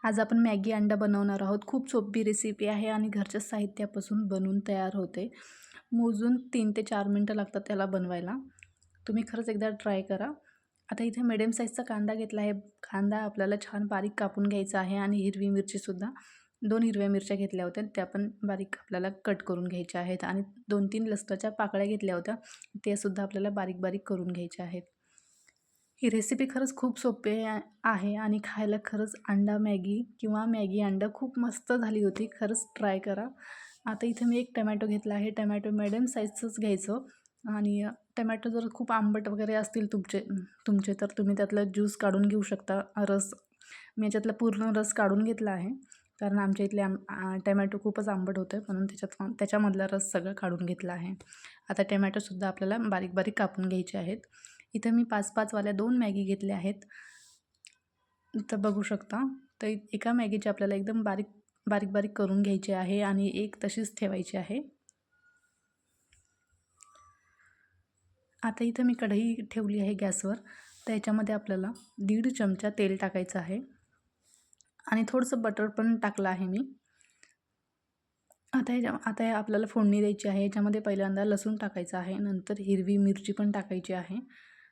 आज आपण मॅगी अंडा बनवणार आहोत. खूप सोपी रेसिपी आहे आणि घरच्या साहित्यापासून बनवून तयार होते. मोजून 3 ते 4 मिनटं लागतात त्याला बनवायला. तुम्ही खरंच एकदा ट्राय करा. आता इथे मिडियम साईजचा कांदा घेतला आहे. कांदा आपल्याला छान बारीक कापून घ्यायचा आहे आणि हिरवी मिरचीसुद्धा 2 हिरव्या मिरच्या घेतल्या होत्या. त्या पण बारीक आपल्याला कट करून घ्यायच्या आहेत आणि 2-3 लसणाच्या पाकळ्या घेतल्या होत्या. ते सुद्धा आपल्याला बारीक-बारीक करून घ्यायच्या आहेत. ही रेसिपी खरंच खूप सोपी आहे आणि खायला खरंच अंडा मॅगी किंवा मॅगी अंडा खूप मस्त झाली होती. खरंच ट्राय करा. आता इथे मी एक टमॅटो घेतला आहे. टमॅटो मिडियम साईजचंच घ्यायचं आणि टमॅटो जर खूप आंबट वगैरे असतील तुमचे तर तुम्ही त्यातला ज्यूस काढून घेऊ शकता. रस मी याच्यातला पूर्ण रस काढून घेतला आहे. कारण आमच्या इथले टमॅटो खूपच आंबट होतं म्हणून त्याच्यामधला रस सगळं काढून घेतला आहे. आता टमॅटोसुद्धा आपल्याला बारीक-बारीक कापून घ्यायचे आहेत. इथं मी 5-5 वाल्या 2 मॅगी घेतल्या आहेत. तर बघू शकता. तर एका मॅगीची आपल्याला एकदम बारीक करून घ्यायची आहे आणि एक तशीच ठेवायची आहे. आता इथं मी कढई ठेवली आहे गॅसवर. तर याच्यामध्ये आपल्याला 1.5 चमचा तेल टाकायचं आहे आणि थोडंसं बटर पण टाकलं आहे मी. आता आपल्याला फोडणी द्यायची आहे. याच्यामध्ये पहिल्यांदा लसूण टाकायचं आहे, नंतर हिरवी मिरची पण टाकायची आहे.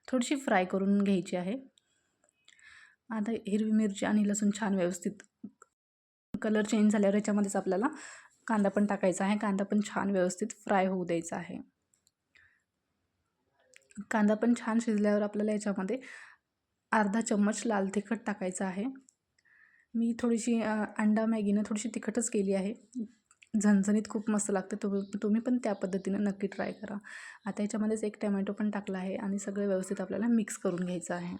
थोडीशी फ्राय करून घ्यायची आहे. आता हिरवी मिरची आणि लसूण छान व्यवस्थित कलर चेंज झाल्यावर याच्यामध्येच आपल्याला कांदा पण टाकायचा आहे. कांदा पण छान व्यवस्थित फ्राय होऊ द्यायचा आहे. कांदा पण छान शिजल्यावर आपल्याला याच्यामध्ये अर्धा चम्मच लाल तिखट टाकायचं आहे. मी थोडीशी अंडा मॅगीनं थोडीशी तिखटच केली आहे. झणझणीत खूप मस्त लागते. तुम्ही पण त्या पद्धतीनं नक्की ट्राय करा. आता याच्यामध्येच एक टमॅटो पण टाकला आहे आणि सगळं व्यवस्थित आपल्याला मिक्स करून घ्यायचं आहे.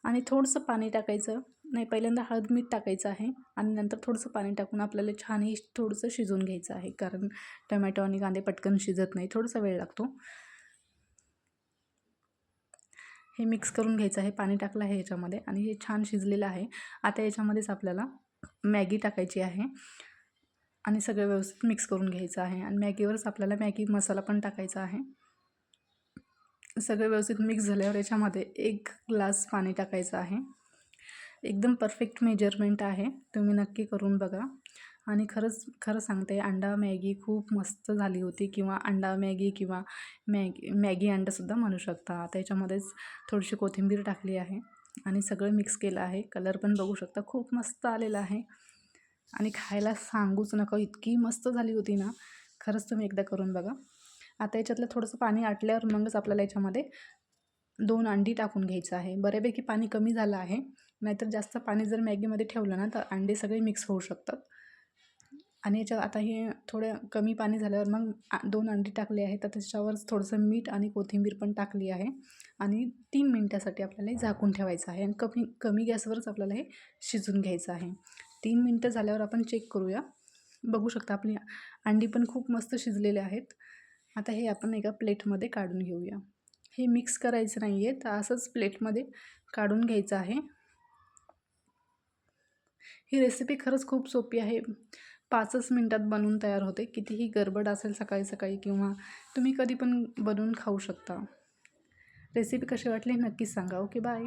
आणि थोडंसं पाणी टाकायचं नाही, पहिल्यांदा हळद मीठ टाकायचं आहे आणि नंतर थोडंसं पाणी टाकून आपल्याला छान हे थोडंसं शिजवून घ्यायचं आहे. कारण टमॅटो आणि कांदे पटकन शिजत नाही, थोडासा वेळ लागतो. हे मिक्स करून घ्यायचं आहे. पाणी टाकलं आहे याच्यामध्ये आणि हे छान शिजलेलं आहे. आता याच्यामध्येच आपल्याला मॅगी टाकायची आहे आणि सगळं व्यवस्थित मिक्स करून घ्यायचं आहे आणि मॅगीवरच आपल्याला मॅगी मसाला पण टाकायचा आहे. सगळं व्यवस्थित मिक्स झाल्यावर याच्यामध्ये 1 ग्लास पाणी टाकायचं आहे. एकदम परफेक्ट मेजरमेंट आहे. तुम्ही नक्की करून बघा आणि खरं सांगते, अंडा मॅगी खूप मस्त झाली होती किंवा अंडा मॅगी किंवा मॅगी अंडासुद्धा म्हणू शकता. त्याच्यामध्येच थोडीशी कोथिंबीर टाकली आहे आणि सगळं मिक्स केलं आहे. कलर पण बघू शकता, खूप मस्त आलेला आहे आणि खायला सांगूच नका, इतकी मस्त झाली होती ना. खरंच तुम्ही एकदा करून बघा. आता याच्यातलं थोडंसं पाणी आटल्यावर मगच आपल्याला याच्यामध्ये 2 अंडी टाकून घ्यायचं आहे. बऱ्यापैकी पाणी कमी झालं आहे, नाहीतर जास्त पाणी जर मॅगीमध्ये ठेवलं ना तर अंडे सगळे मिक्स होऊ शकतात. आणि आता हे थोडं कमी पाणी झाल्यावर मग 2 अंडी टाकली आहे. तर त्याच्यावरच थोडंसं मीठ आणि कोथिंबीर पण टाकली आहे आणि 3 मिनटासाठी आपल्याला हे झाकून ठेवायचं आहे आणि कमी गॅसवरच आपल्याला हे शिजून घ्यायचं आहे. 3 मिनटं झाल्यावर आपण चेक करूया. बघू शकता आपली अंडी पण खूप मस्त शिजलेले आहेत. आता हे आपण एका प्लेटमध्ये काढून घेऊया. हे मिक्स करायचं नाही आहे, तर असंच प्लेटमध्ये काढून घ्यायचं आहे. ही रेसिपी खरंच खूप सोपी आहे. 5च मिनटात बनवून तयार होते. कितीही गडबड असेल सकाळी किंवा तुम्ही कधी पण बनवून खाऊ शकता. रेसिपी कशी वाटली नक्कीच सांगा. Okay, bye.